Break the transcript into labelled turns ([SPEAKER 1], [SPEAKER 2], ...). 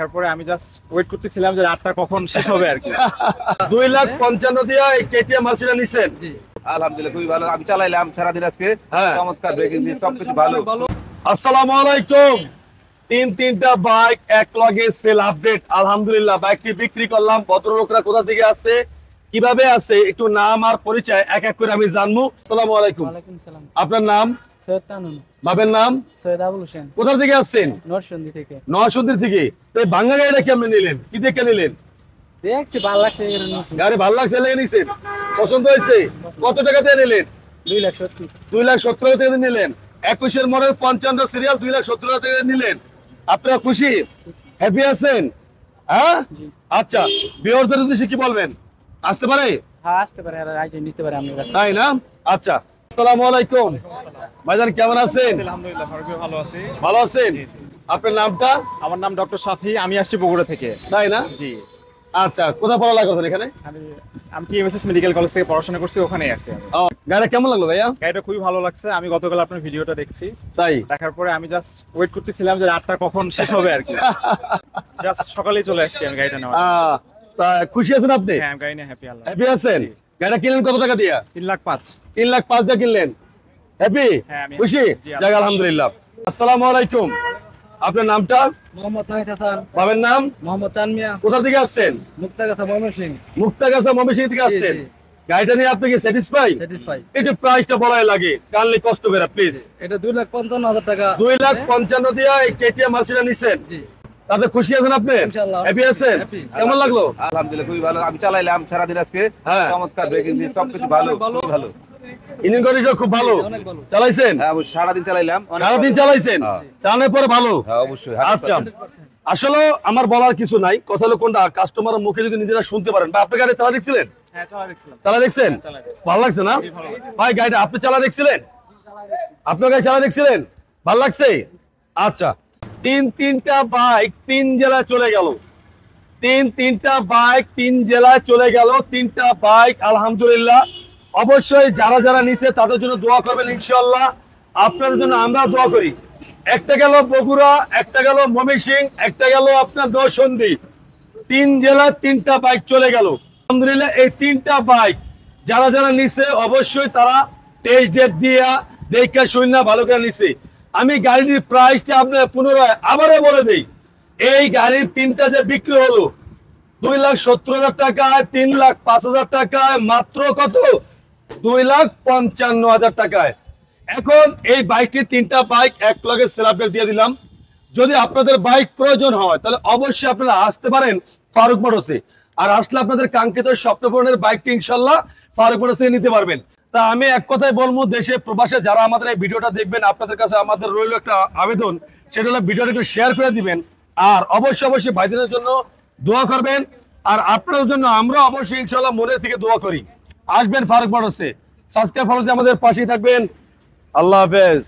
[SPEAKER 1] দেখার পরে আমি জাস্ট ওয়েট করতেছিলাম যে রাতটা কখন শেষ হবে আর কি।
[SPEAKER 2] 2,55,000 দিয়া এই কেটিএম মার্সিডিজ নিছেন?
[SPEAKER 3] আলহামদুলিল্লাহ খুবই ভালো। আমি চালাইলাম সারাদিন আজকে, চমৎকার ব্রেকিং দিয়ে সবকিছু ভালো।
[SPEAKER 2] আসসালামু আলাইকুম। তিনটা বাইক এক লগে সেল আপডেট। আলহামদুলিল্লাহ বাইকটি বিক্রি করলাম। ভদ্রলোকরা কোথা থেকে আসছে, কিভাবে আছে, একটু নাম আর পরিচয় এক এক করে আমি জানবো। আসসালামু আলাইকুম।
[SPEAKER 4] ওয়ালাইকুম সালাম।
[SPEAKER 2] আপনার নাম?
[SPEAKER 4] সৈয়দ তানুন।
[SPEAKER 2] বাবার নাম?
[SPEAKER 4] সৈয়দ আবুল হোসেন।
[SPEAKER 2] কোথা থেকে আসছেন?
[SPEAKER 4] নরসিংদী থেকে।
[SPEAKER 2] নরসিংদী থেকে। তো এই ভাঙ্গা গাড়িটা কেমনে নিলেন, কি দেখে নিলেন?
[SPEAKER 4] দেখছি ভালো লাগছে এখানে নিয়েছি।
[SPEAKER 2] গাড়ি ভালো লাগছে লেগে নিছেন, পছন্দ হয়েছে? কত টাকা দিয়ে নিলেন?
[SPEAKER 4] 2,70,000।
[SPEAKER 2] 2,70,000 টাকা দিয়ে নিলেন। 21 মডেল 55 সিরিয়াল 2,70,000 টাকা দিয়ে নিলেন। আপনারা খুশি, হ্যাপি আছেন? হ্যাঁ আচ্ছা, বিয়ারদের উদ্দেশ্যে কি বলবেন? আসতে পারে?
[SPEAKER 4] হ্যাঁ আসতে পারে, আর আইছে নিতে পারে আপনার কাছে।
[SPEAKER 2] তাই না? আচ্ছা, আসসালামু আলাইকুম ভাইজান, কেমন আছেন?
[SPEAKER 1] আলহামদুলিল্লাহ ভালো আছি।
[SPEAKER 2] ভালো আছেন? আপনার নামটা?
[SPEAKER 1] আমার নাম ডক্টর শাফি, আমি আসছি বগুড়া থেকে।
[SPEAKER 2] তাই না?
[SPEAKER 1] জি।
[SPEAKER 2] আচ্ছা, কোথায় পড়ালেখা করছেন এখানে?
[SPEAKER 1] আমি টিএমএসএস মেডিকেল কলেজ থেকে পড়াশোনা করছি, ওখানেই আছি আমি।
[SPEAKER 2] ও, গাড়িটা কেমন লাগলো ভাইয়া?
[SPEAKER 1] গাড়িটা খুবই ভালো লাগছে। আমি গতকাল আপনার ভিডিওটা দেখছি,
[SPEAKER 2] তাই
[SPEAKER 1] দেখার পরে আমি জাস্ট ওয়েট করতেছিলাম যে রাতটা কখন শেষ হবে আর কি। জাস্ট সকালেই চলে আসছি আমি গাড়িটা নেওয়ার।
[SPEAKER 2] তা খুশি আছেন আপনি?
[SPEAKER 1] হ্যাঁ, আমি গাড়ি নিয়ে হ্যাপি। আল্লাহ
[SPEAKER 2] হ্যাপি আছেন? গাড়িটা কিনলেন কত টাকা দিয়া?
[SPEAKER 1] 3,05,000।
[SPEAKER 2] 3,05,000 দিয়ে কিনলেন, হ্যাপি,
[SPEAKER 1] হ্যাঁ, আমি
[SPEAKER 2] খুশি?
[SPEAKER 1] জি,
[SPEAKER 2] যাক আলহামদুলিল্লাহ। আসসালামু আলাইকুম। আপনার নামটা?
[SPEAKER 4] মোহাম্মদ নাহিদ হাসান।
[SPEAKER 2] বাবার নাম?
[SPEAKER 4] মোহাম্মদ চান মিয়া।
[SPEAKER 2] কোথা থেকে আসছেন?
[SPEAKER 4] মুক্তাগাছা ময়মনসিংহ।
[SPEAKER 2] মুক্তাগাছা ময়মনসিংহ থেকে আসছেন।
[SPEAKER 4] জি।
[SPEAKER 2] গাড়িটা নিয়ে আপনি কি স্যাটিসফাই?
[SPEAKER 4] স্যাটিসফাই।
[SPEAKER 2] একটু প্রাইসটা বলাই লাগে, কানলে কষ্ট করে প্লিজ।
[SPEAKER 4] এটা 2,55,000 টাকা।
[SPEAKER 2] 2,55,000 দিয়া এই কেটিএম মার্সিডিজ নিছেন?
[SPEAKER 4] জি।
[SPEAKER 2] তাতে খুশি আছেন আপনি?
[SPEAKER 4] ইনশাআল্লাহ।
[SPEAKER 2] হ্যাপি আছেন?
[SPEAKER 4] Happy।
[SPEAKER 2] কেমন লাগলো?
[SPEAKER 3] আলহামদুলিল্লাহ খুবই ভালো। আমি চালাইলাম সারাদিন আজকে, চমৎকার ব্রেকিং দিয়ে সবকিছু ভালো, খুবই ভালো।
[SPEAKER 2] ইঞ্জিন কন্ডিশন খুব ভালো
[SPEAKER 4] অনেক ভালো।
[SPEAKER 2] চালাইছেন?
[SPEAKER 3] হ্যাঁ অবশ্যই, সারাদিন চালাইলাম।
[SPEAKER 2] সারাদিন চালাইছেন, চালানোর পরে ভালো?
[SPEAKER 3] হ্যাঁ অবশ্যই।
[SPEAKER 2] আচ্ছা, আসলে আমার বলার কিছু নাই, কথা হলো কোনটা কাস্টমারের মুখে যদি নিজেরা শুনতে পারেন। বা আপনি গাড়ি চালা দেখছিলেন?
[SPEAKER 1] হ্যাঁ, চালা দেখছিলাম।
[SPEAKER 2] চালা দেখছেন? ভালো লাগছে না ভাই গাড়িটা? আপনি চালা দেখছিলেন? আপনার গাড়ি চালা দেখছিলেন, ভালো লাগছে? আচ্ছা, তিনটা বাইক 3 জেলায় চলে গেল। তিনটা বাইক 3 জেলায় চলে গেল। 3টা বাইক আলহামদুলিল্লাহ। অবশ্যই যারা যারা নিছে তাদের জন্য দোয়া করবেন ইনশাআল্লাহ। আপনার জন্য আমরা দোয়া করি। একটা গেল বগুড়া, একটা গেল ময়মনসিংহ, একটা গেল আপনার নরসিংদী। 3 জেলায় 3টা বাইক চলে গেল আলহামদুলিল্লাহ। এই 3টা বাইক যারা যারা নিছে অবশ্যই তারা টেস্ট ডেট দিয়া দেখে শুনে ভালো করে নিছে। আমি গাড়ির প্রাইসটা আপনার পুনরায় আবারও বলে দিই। এই গাড়ির 3টা যে বিক্রি হলো 2,70,000 টাকায়, 3,05,000 টাকায়, মাত্র কত? 2,55,000 টাকায়। এখন এই বাইকটি 3টা বাইক এক লগে সেল আপডেট দিয়ে দিলাম। যদি আপনাদের বাইক প্রয়োজন হয় তাহলে অবশ্যই আপনারা আসতে পারেন ফারুক মোটরসে। আর আসলে আপনাদের কাঙ্ক্ষিত স্বপ্নপূরণের বাইকটি ইনশাল্লাহ ফারুক মোটরস থেকে নিতে পারবেন। তা আমি এক কথাই বলবো, দেশে প্রবাসে যারা আমাদের এই ভিডিওটা দেখবেন, আপনাদের কাছে আমাদের রইল একটা আবেদন, সেটা হলো ভিডিওটা একটু শেয়ার করে দিবেন। আর অবশ্যই ভাইদের জন্য দোয়া করবেন। আর আপনাদের জন্য আমরা অবশ্যই ইনশাল্লাহ মনের থেকে দোয়া করি। আসবেন ফারুক মোটরসে, সাবস্ক্রাইব ফলো দিয়ে আমাদের পাশেই থাকবেন। আল্লাহ হাফেজ।